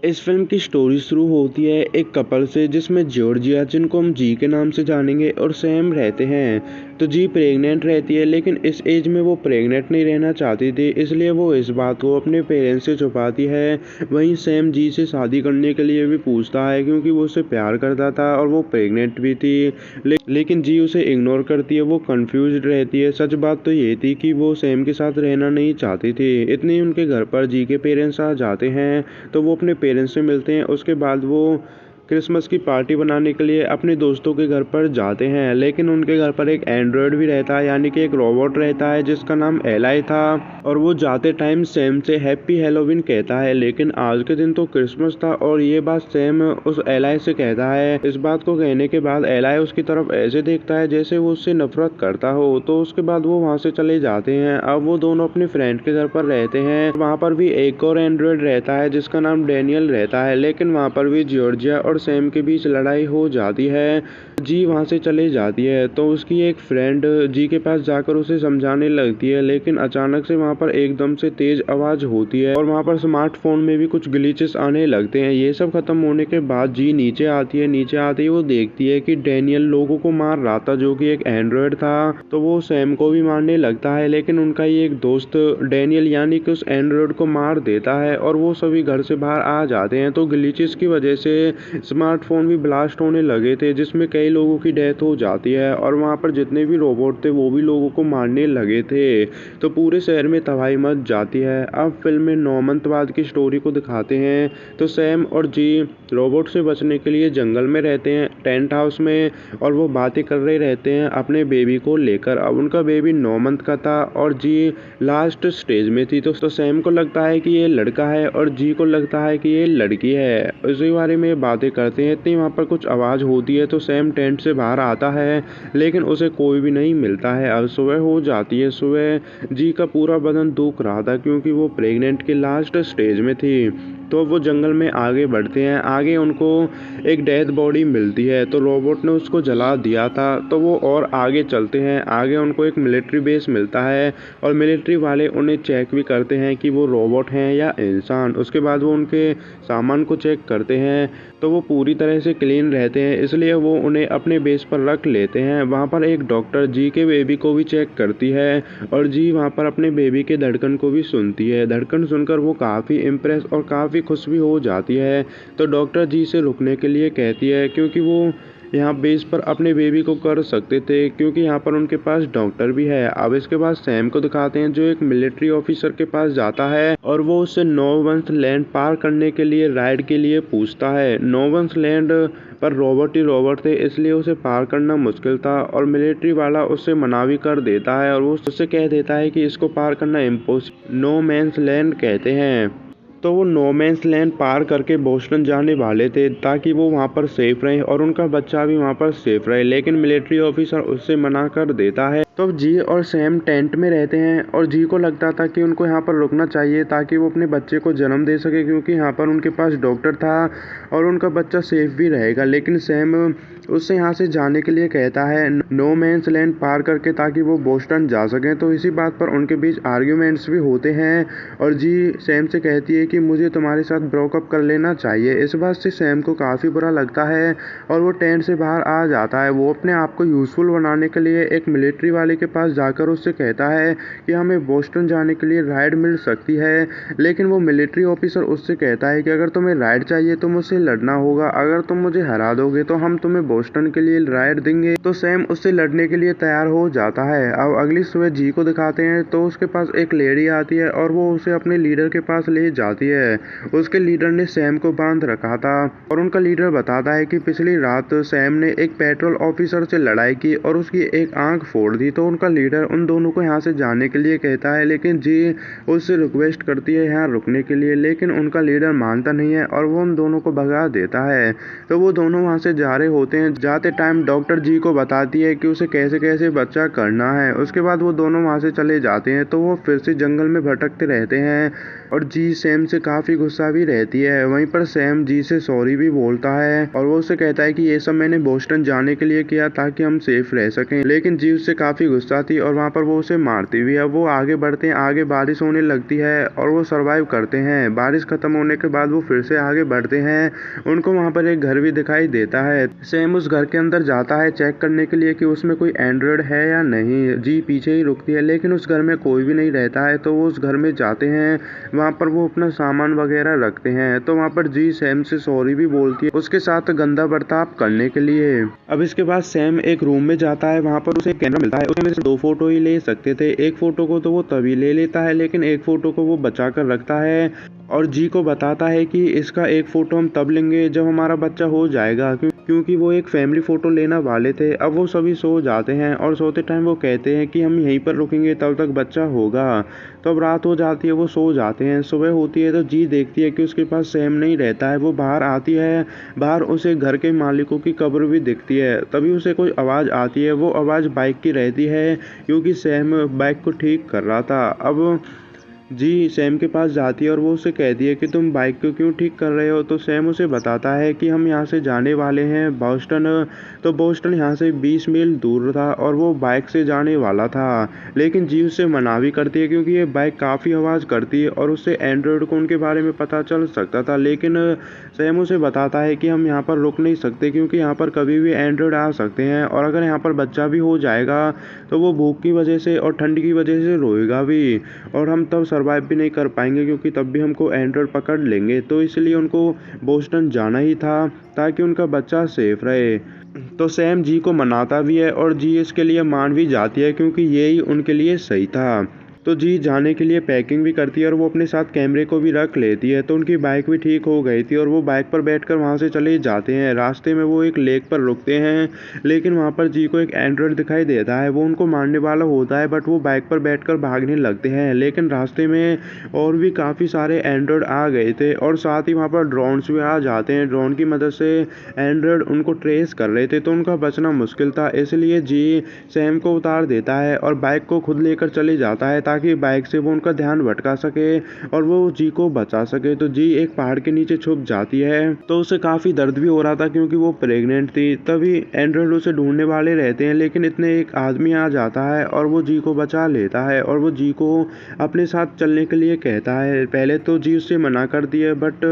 इस फिल्म की स्टोरी शुरू होती है एक कपल से जिसमें जॉर्जिया, जिनको हम जी के नाम से जानेंगे, और सैम रहते हैं। तो जी प्रेग्नेंट रहती है, लेकिन इस एज में वो प्रेग्नेंट नहीं रहना चाहती थी, इसलिए वो इस बात को अपने पेरेंट्स से छुपाती है। वहीं सैम जी से शादी करने के लिए भी पूछता है क्योंकि वो उससे प्यार करता था और वो प्रेग्नेंट भी थी। लेकिन जी उसे इग्नोर करती है, वो कंफ्यूज रहती है। सच बात तो ये थी कि वो सैम के साथ रहना नहीं चाहती थी। इतनी ही उनके घर पर जी के पेरेंट्स आ जाते हैं, तो वो अपने पेरेंट्स से मिलते हैं। उसके बाद वो क्रिसमस की पार्टी बनाने के लिए अपने दोस्तों के घर पर जाते हैं, लेकिन उनके घर पर एक एंड्रॉयड भी रहता है, यानी कि एक रोबोट रहता है जिसका नाम एलाई था। और वो जाते टाइम सैम से हैप्पी हैलोवीन कहता है, लेकिन आज के दिन तो क्रिसमस था और ये बात सैम उस एलाई से कहता है। इस बात को कहने के बाद एलाई उसकी तरफ ऐसे देखता है जैसे वो उससे नफरत करता हो। तो उसके बाद वो वहाँ से चले जाते हैं। अब वो दोनों अपने फ्रेंड के घर पर रहते हैं। वहाँ पर भी एक और एंड्रॉयड रहता है जिसका नाम डैनियल रहता है, लेकिन वहाँ पर भी जॉर्जिया और सैम के बीच लड़ाई हो जाती है। जी वहाँ से चले जाती है, तो उसकी एक फ्रेंड जी के पास जाकर उसे समझाने लगती है, लेकिन अचानक से वहाँ पर एकदम से तेज आवाज होती है और वहाँ पर स्मार्टफोन में भी कुछ ग्लिचेस आने लगते हैं। ये सब खत्म होने के बाद जी नीचे आती है। नीचे आते ही वो देखती है कि डैनियल लोगों को मार रहा था, जो कि एक एंड्रॉयड था। तो वो सैम को भी मारने लगता है, लेकिन उनका ही एक दोस्त डैनियल यानी कि उस एंड्रॉयड को मार देता है और वो सभी घर से बाहर आ जाते हैं। तो ग्लिचेस की वजह से स्मार्टफोन भी ब्लास्ट होने लगे थे, जिसमें कई लोगों की डेथ हो जाती है और वहाँ पर जितने भी रोबोट थे वो भी लोगों को मारने लगे थे। तो पूरे शहर में तबाही मच जाती है। अब फिल्म में 9 मंथ बाद की स्टोरी को दिखाते हैं। तो सैम और जी रोबोट से बचने के लिए जंगल में रहते हैं, टेंट हाउस में, और वो बातें कर रहे रहते हैं अपने बेबी को लेकर। अब उनका बेबी 9 मंथ का था और जी लास्ट स्टेज में थी। तो सैम को लगता है कि ये लड़का है और जी को लगता है कि ये लड़की है। इसी बारे में बातें करते हैं। इतनी वहाँ पर कुछ आवाज़ होती है, तो सैम टेंट से बाहर आता है, लेकिन उसे कोई भी नहीं मिलता है। अब सुबह हो जाती है। सुबह जी का पूरा बदन दुख रहा था क्योंकि वो प्रेग्नेंट के लास्ट स्टेज में थी। तो वो जंगल में आगे बढ़ते हैं। आगे उनको एक डेड बॉडी मिलती है, तो रोबोट ने उसको जला दिया था। तो वो और आगे चलते हैं। आगे उनको एक मिलिट्री बेस मिलता है और मिलिट्री वाले उन्हें चेक भी करते हैं कि वो रोबोट हैं या इंसान। उसके बाद वो उनके सामान को चेक करते हैं, तो वो पूरी तरह से क्लीन रहते हैं, इसलिए वो उन्हें अपने बेस पर रख लेते हैं। वहाँ पर एक डॉक्टर जी के बेबी को भी चेक करती है और जी वहाँ पर अपने बेबी के धड़कन को भी सुनती है। धड़कन सुनकर वो काफ़ी इम्प्रेस और काफ़ी खुश भी हो जाती है। तो डॉक्टर जी से रुकने के लिए कहती है क्योंकि वो यहाँ बेस पर अपने बेबी को कर सकते थे, क्योंकि यहाँ पर उनके पास डॉक्टर भी है। अब इसके बाद सैम को दिखाते हैं जो एक मिलिट्री ऑफिसर के पास जाता है और वो उससे नोवंस लैंड पार करने के लिए राइड के लिए पूछता है। नोवंस लैंड पर रोबोट ही रोबोट थे, इसलिए उसे पार करना मुश्किल था और मिलिट्री वाला उससे मना भी कर देता है और वो उससे कह देता है कि इसको पार करना इम्पॉसिबल, नो मैंस लैंड कहते हैं। तो वो नो मैंस लैंड पार करके बोस्टन जाने वाले थे ताकि वो वहाँ पर सेफ रहे और उनका बच्चा भी वहाँ पर सेफ रहे, लेकिन मिलिट्री ऑफिसर उससे मना कर देता है। तो जी और सैम टेंट में रहते हैं और जी को लगता था कि उनको यहाँ पर रुकना चाहिए ताकि वो अपने बच्चे को जन्म दे सके, क्योंकि यहाँ पर उनके पास डॉक्टर था और उनका बच्चा सेफ भी रहेगा। लेकिन सैम उससे यहाँ से जाने के लिए कहता है नो मैंस लैंड पार करके, ताकि वो बोस्टन जा सकें। तो इसी बात पर उनके बीच आर्ग्यूमेंट्स भी होते हैं और जी सैम से कहती है कि मुझे तुम्हारे साथ ब्रोकअप कर लेना चाहिए। इस बात से सैम को काफ़ी बुरा लगता है और वो टेंट से बाहर आ जाता है। वो अपने आप को यूज़फुल बनाने के लिए एक मिलिट्री वाले के पास जाकर उससे कहता है कि हमें बोस्टन जाने के लिए राइड मिल सकती है, लेकिन वो मिलिट्री ऑफिसर उससे कहता है कि अगर तुम्हें राइड चाहिए तो मुझसे लड़ना होगा, अगर तुम मुझे हरा दोगे तो हम तुम्हें बोस्टन के लिए राइड देंगे। तो सैम उससे लड़ने के लिए तैयार हो जाता है। अब अगली सुबह जी को दिखाते हैं, तो उसके पास एक लेडी आती है और वो उसे अपने लीडर के पास ले जाती है। उसके लीडर ने सैम को बांध रखा था और उनका लीडर बताता है कि पिछली रात सैम ने एक पेट्रोल ऑफिसर से लड़ाई की और उसकी एक आंख फोड़ दी। तो उनका लीडर उन दोनों को यहाँ से जाने के लिए कहता है, लेकिन जी उससे रिक्वेस्ट करती है यहाँ रुकने के लिए, लेकिन उनका लीडर मानता नहीं है और वो उन दोनों को भगा देता है। तो वो दोनों वहाँ से जा रहे होते हैं। जाते टाइम डॉक्टर जी को बताती है कि उसे कैसे कैसे बच्चा करना है। उसके बाद वो दोनों वहाँ से चले जाते हैं। तो वो फिर से जंगल में भटकते रहते हैं और जी सैम से काफ़ी गुस्सा भी रहती है। वहीं पर सैम जी से सॉरी भी बोलता है और वो उससे कहता है कि ये सब मैंने बोस्टन जाने के लिए किया ताकि हम सेफ रह सकें, लेकिन जी उससे काफ़ी गुस्सा थी और वहाँ पर वो उसे मारती भी है। अब वो आगे बढ़ते हैं, आगे बारिश होने लगती है और वो सर्वाइव करते हैं। बारिश खत्म होने के बाद वो फिर से आगे बढ़ते हैं। उनको वहाँ पर एक घर भी दिखाई देता है। सैम उस घर के अंदर जाता है चेक करने के लिए कि उसमें कोई एंड्रॉयड है या नहीं। जी पीछे ही रुकती है, लेकिन उस घर में कोई भी नहीं रहता है। तो वो उस घर में जाते हैं, वहाँ पर वो अपना सामान वगैरह रखते हैं। तो वहाँ पर जी सैम से सॉरी भी बोलती है उसके साथ गंदा बर्ताव करने के लिए। अब इसके बाद सैम एक रूम में जाता है, वहाँ पर उसे एक कैमरा मिलता है। उसमें से 2 फोटो ही ले सकते थे। एक फोटो को तो वो तभी ले लेता है, लेकिन एक फोटो को वो बचा कर रखता है और जी को बताता है कि इसका एक फ़ोटो हम तब लेंगे जब हमारा बच्चा हो जाएगा, क्योंकि वो एक फैमिली फ़ोटो लेना वाले थे। अब वो सभी सो जाते हैं और सोते टाइम वो कहते हैं कि हम यहीं पर रुकेंगे तब तक बच्चा होगा। तो अब रात हो जाती है, वो सो जाते हैं। सुबह होती है तो जी देखती है कि उसके पास सैम नहीं रहता है। वो बाहर आती है, बाहर उसे घर के मालिकों की कब्र भी दिखती है। तभी उसे कोई आवाज़ आती है, वो आवाज़ बाइक की रहती है क्योंकि सैम बाइक को ठीक कर रहा था। अब जी सैम के पास जाती है और वो उसे कहती है कि तुम बाइक को क्यों ठीक कर रहे हो। तो सैम उसे बताता है कि हम यहाँ से जाने वाले हैं बोस्टन। तो बोस्टन यहाँ से 20 मील दूर था और वो बाइक से जाने वाला था, लेकिन जी उससे मना भी करती है क्योंकि ये बाइक काफ़ी आवाज़ करती है और उससे एंड्रॉयड को उनके बारे में पता चल सकता था। लेकिन सैम उसे बताता है कि हम यहाँ पर रुक नहीं सकते क्योंकि यहाँ पर कभी भी एंड्रॉयड आ सकते हैं और अगर यहाँ पर बच्चा भी हो जाएगा तो वो भूख की वजह से और ठंड की वजह से रोएगा भी और हम तब सर्वाइव भी नहीं कर पाएंगे क्योंकि तब भी हमको एंड्रॉयड पकड़ लेंगे। तो इसलिए उनको बोस्टन जाना ही था ताकि उनका बच्चा सेफ रहे। तो सैम जी को मनाता भी है और जी इसके लिए मान भी जाती है क्योंकि यही उनके लिए सही था। तो जी जाने के लिए पैकिंग भी करती है और वो अपने साथ कैमरे को भी रख लेती है। तो उनकी बाइक भी ठीक हो गई थी और वो बाइक पर बैठकर वहाँ से चले जाते हैं। रास्ते में वो एक लेक पर रुकते हैं, लेकिन वहाँ पर जी को एक एंड्रॉयड दिखाई देता है। वो उनको मारने वाला होता है, बट वो बाइक पर बैठकर भागने लगते हैं। लेकिन रास्ते में और भी काफ़ी सारे एंड्रॉयड आ गए थे और साथ ही वहाँ पर ड्रोन्स भी आ जाते हैं। ड्रोन की मदद से एंड्रॉयड उनको ट्रेस कर रहे थे, तो उनका बचना मुश्किल था। इसलिए जी सैम को उतार देता है और बाइक को खुद लेकर चले जाता है ताकि बाइक से वो उनका ध्यान भटका सके और वो जी को बचा सके। तो जी एक पहाड़ के नीचे छुप जाती है। तो उसे काफ़ी दर्द भी हो रहा था क्योंकि वो प्रेग्नेंट थी। तभी एंड्रॉयड उसे ढूंढने वाले रहते हैं, लेकिन इतने एक आदमी आ जाता है और वो जी को बचा लेता है और वो जी को अपने साथ चलने के लिए कहता है। पहले तो जी उससे मना करती है, बट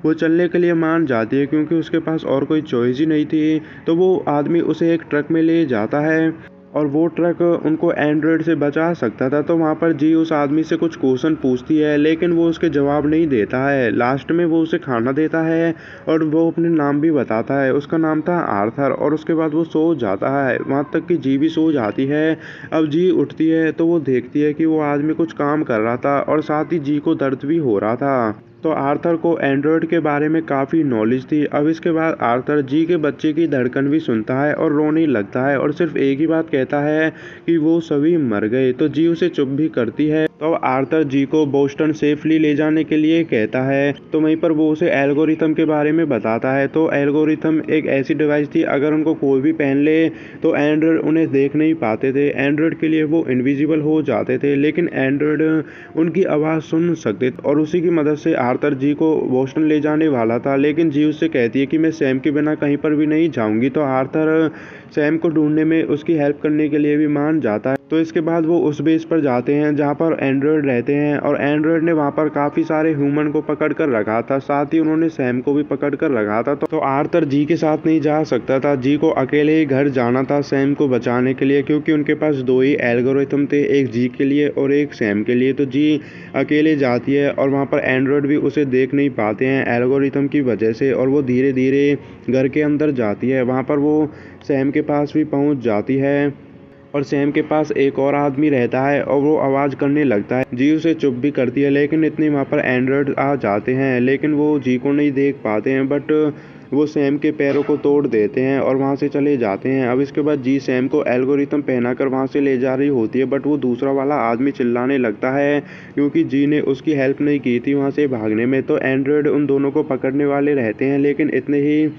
वो चलने के लिए मान जाती है क्योंकि उसके पास और कोई चॉइस ही नहीं थी। तो वो आदमी उसे एक ट्रक में ले जाता है और वो ट्रक उनको एंड्रॉयड से बचा सकता था। तो वहाँ पर जी उस आदमी से कुछ क्वेश्चन पूछती है, लेकिन वो उसके जवाब नहीं देता है। लास्ट में वो उसे खाना देता है और वो अपने नाम भी बताता है। उसका नाम था आर्थर और उसके बाद वो सो जाता है। वहाँ तक कि जी भी सो जाती है। अब जी उठती है तो वो देखती है कि वो आदमी कुछ काम कर रहा था और साथ ही जी को दर्द भी हो रहा था। तो आर्थर को एंड्रॉयड के बारे में काफ़ी नॉलेज थी। अब इसके बाद आर्थर जी के बच्चे की धड़कन भी सुनता है और रोने लगता है और सिर्फ एक ही बात कहता है कि वो सभी मर गए। तो जी उसे चुप भी करती है। तो आर्थर जी को बोस्टन सेफली ले जाने के लिए कहता है। तो वहीं पर वो उसे एल्गोरिथम के बारे में बताता है। तो एल्गोरिथम एक ऐसी डिवाइस थी, अगर उनको कोई भी पहन ले तो एंड्रॉयड उन्हें देख नहीं पाते थे। एंड्रॉयड के लिए वो इनविजिबल हो जाते थे, लेकिन एंड्रॉयड उनकी आवाज़ सुन सकते थे और उसी की मदद से आर्थर जी को बोस्टन ले जाने वाला था। लेकिन जी उससे कहती है कि मैं सैम के बिना कहीं पर भी नहीं जाऊंगी। तो आर्थर सैम को ढूंढने में उसकी हेल्प करने के लिए भी मान जाता है। तो इसके बाद वो उस बेस पर जाते हैं जहाँ पर एंड्रॉयड रहते हैं और एंड्रॉयड ने वहाँ पर काफ़ी सारे ह्यूमन को पकड़ कर रखा था, साथ ही उन्होंने सैम को भी पकड़ कर रखा था। तो आर्थर जी के साथ नहीं जा सकता था। जी को अकेले ही घर जाना था सैम को बचाने के लिए, क्योंकि उनके पास 2 ही एल्गोरिथम थे, एक जी के लिए और एक सैम के लिए। तो जी अकेले जाती है और वहाँ पर एंड्रॉयड भी उसे देख नहीं पाते हैं एल्गोरिथम की वजह से, और वो धीरे धीरे घर के अंदर जाती है। वहाँ पर वो सैम के पास भी पहुँच जाती है और सैम के पास एक और आदमी रहता है और वो आवाज़ करने लगता है। जी उसे चुप भी करती है, लेकिन इतने वहाँ पर एंड्रॉयड आ जाते हैं, लेकिन वो जी को नहीं देख पाते हैं। बट वो सैम के पैरों को तोड़ देते हैं और वहाँ से चले जाते हैं। अब इसके बाद जी सैम को एल्गोरिथम पहनाकर वहाँ से ले जा रही होती है, बट वो दूसरा वाला आदमी चिल्लाने लगता है क्योंकि जी ने उसकी हेल्प नहीं की थी वहाँ से भागने में। तो एंड्रॉयड उन दोनों को पकड़ने वाले रहते हैं, लेकिन इतने ही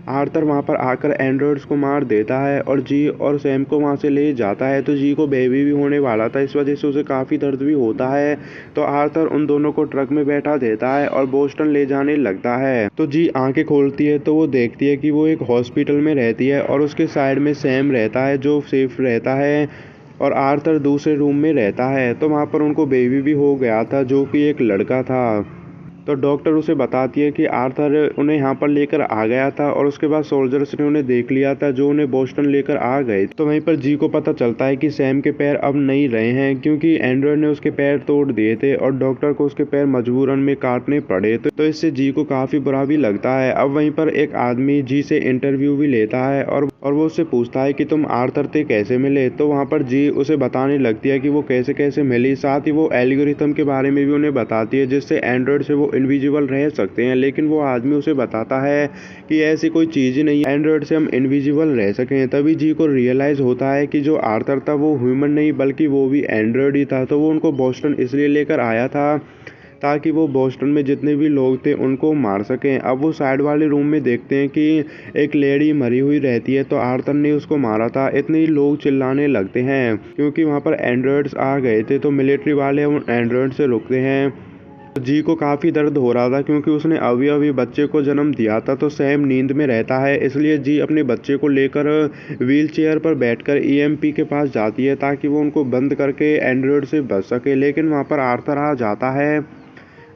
आर्थर वहाँ पर आकर एंड्रॉइड्स को मार देता है और जी और सैम को वहाँ से ले जाता है। तो जी को बेबी भी होने वाला था, इस वजह से उसे काफ़ी दर्द भी होता है। तो आर्थर उन दोनों को ट्रक में बैठा देता है और बोस्टन ले जाने लगता है। तो जी आंखें खोलती है तो वो देखती है कि वो एक हॉस्पिटल में रहती है और उसके साइड में सैम रहता है जो सेफ रहता है और आर्थर दूसरे रूम में रहता है। तो वहाँ पर उनको बेबी भी हो गया था जो कि एक लड़का था। तो डॉक्टर उसे बताती है कि आर्थर उन्हें यहाँ पर लेकर आ गया था और उसके बाद सोल्जर्स ने उन्हें देख लिया था जो उन्हें बोस्टन लेकर आ गए। तो वहीं पर जी को पता चलता है कि सैम के पैर अब नहीं रहे हैं क्योंकि एंड्रॉयड ने उसके पैर तोड़ दिए थे और डॉक्टर को उसके पैर मजबूरन में काटने पड़े। तो इससे जी को काफ़ी बुरा भी लगता है। अब वहीं पर एक आदमी जी से इंटरव्यू भी लेता है और वो उससे पूछता है कि तुम आर्थर से कैसे मिले। तो वहाँ पर जी उसे बताने लगती है कि वो कैसे कैसे मिली, साथ ही वो एल्गोरिथम के बारे में भी उन्हें बताती है जिससे एंड्रॉयड से वो इनविजिबल रह सकते हैं। लेकिन वो आदमी उसे बताता है कि ऐसी कोई चीज़ ही नहीं है एंड्रॉयड से हम इनविजिबल रह सकें। तभी जी को रियलाइज़ होता है कि जो आर्थर था वो ह्यूमन नहीं बल्कि वो भी एंड्रॉयड ही था। तो वो उनको बोस्टन इसलिए लेकर आया था ताकि वो बोस्टन में जितने भी लोग थे उनको मार सकें। अब वो साइड वाले रूम में देखते हैं कि एक लेडी मरी हुई रहती है, तो आर्थर ने उसको मारा था। इतने ही लोग चिल्लाने लगते हैं क्योंकि वहाँ पर एंड्रॉयड्स आ गए थे। तो मिलिट्री वाले उन एंड्रॉयड से रुकते हैं। जी को काफ़ी दर्द हो रहा था क्योंकि उसने अभी अभी बच्चे को जन्म दिया था। तो सैम नींद में रहता है, इसलिए जी अपने बच्चे को लेकर व्हील चेयर पर बैठकर ईएमपी के पास जाती है ताकि वो उनको बंद करके एंड्रॉयड से बच सके। लेकिन वहाँ पर आर्थर आ जाता है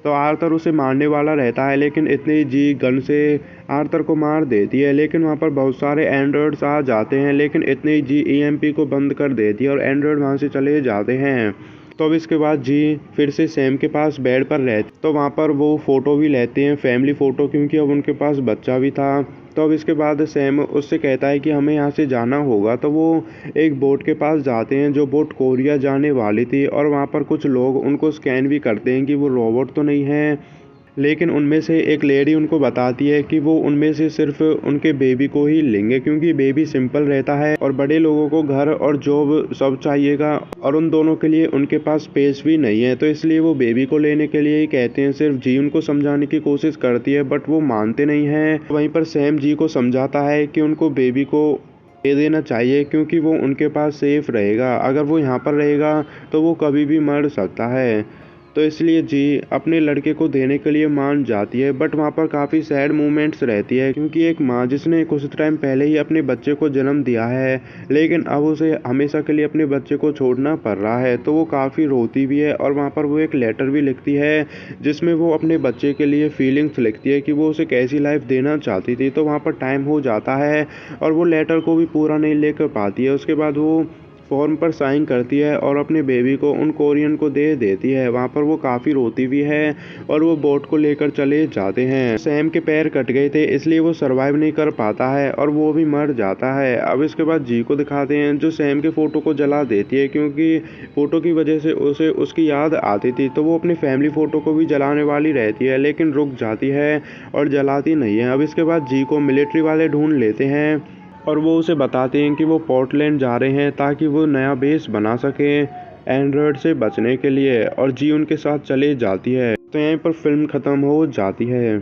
तो आर्थर उसे मारने वाला रहता है, लेकिन इतनी ही जी गन से आर्थर को मार देती है। लेकिन वहाँ पर बहुत सारे एंड्रॉयड्स आ जाते हैं, लेकिन इतनी ही जी ईएमपी को बंद कर देती है और एंड्रॉयड वहाँ से चले जाते हैं। तो अब इसके बाद जी फिर से सैम के पास बेड पर रहते, तो वहाँ पर वो फ़ोटो भी लेते हैं, फैमिली फ़ोटो, क्योंकि अब उनके पास बच्चा भी था। तो अब इसके बाद सैम उससे कहता है कि हमें यहाँ से जाना होगा। तो वो एक बोट के पास जाते हैं जो बोट कोरिया जाने वाली थी और वहाँ पर कुछ लोग उनको स्कैन भी करते हैं कि वो रोबोट तो नहीं है। लेकिन उनमें से एक लेडी उनको बताती है कि वो उनमें से सिर्फ उनके बेबी को ही लेंगे क्योंकि बेबी सिंपल रहता है और बड़े लोगों को घर और जॉब सब चाहिएगा और उन दोनों के लिए उनके पास स्पेस भी नहीं है। तो इसलिए वो बेबी को लेने के लिए ही कहते हैं। सिर्फ जी उनको समझाने की कोशिश करती है बट वो मानते नहीं हैं। वहीं पर सैम जी को समझाता है कि उनको बेबी को दे देना चाहिए क्योंकि वो उनके पास सेफ रहेगा। अगर वो यहाँ पर रहेगा तो वो कभी भी मर सकता है। तो इसलिए जी अपने लड़के को देने के लिए मान जाती है। बट वहाँ पर काफ़ी सैड मोमेंट्स रहती है क्योंकि एक माँ जिसने कुछ टाइम पहले ही अपने बच्चे को जन्म दिया है, लेकिन अब उसे हमेशा के लिए अपने बच्चे को छोड़ना पड़ रहा है, तो वो काफ़ी रोती भी है। और वहाँ पर वो एक लेटर भी लिखती है जिसमें वो अपने बच्चे के लिए फीलिंग्स लिखती है कि वो उसे कैसी लाइफ देना चाहती थी। तो वहाँ पर टाइम हो जाता है और वो लेटर को भी पूरा नहीं लेकर पाती है। उसके बाद वो फॉर्म पर साइन करती है और अपने बेबी को उन कोरियन को दे देती है। वहाँ पर वो काफ़ी रोती भी है और वो बोट को लेकर चले जाते हैं। सैम के पैर कट गए थे इसलिए वो सरवाइव नहीं कर पाता है और वो भी मर जाता है। अब इसके बाद जी को दिखाते हैं जो सैम के फ़ोटो को जला देती है क्योंकि फ़ोटो की वजह से उसे उसकी याद आती थी। तो वो अपनी फैमिली फ़ोटो को भी जलाने वाली रहती है लेकिन रुक जाती है और जलाती नहीं है। अब इसके बाद जी को मिलिट्री वाले ढूंढ लेते हैं और वो उसे बताते हैं कि वो पोर्टलैंड जा रहे हैं ताकि वो नया बेस बना सकें एंड्रॉयड से बचने के लिए, और जी उनके साथ चले जाती है। तो यहीं पर फिल्म ख़त्म हो जाती है।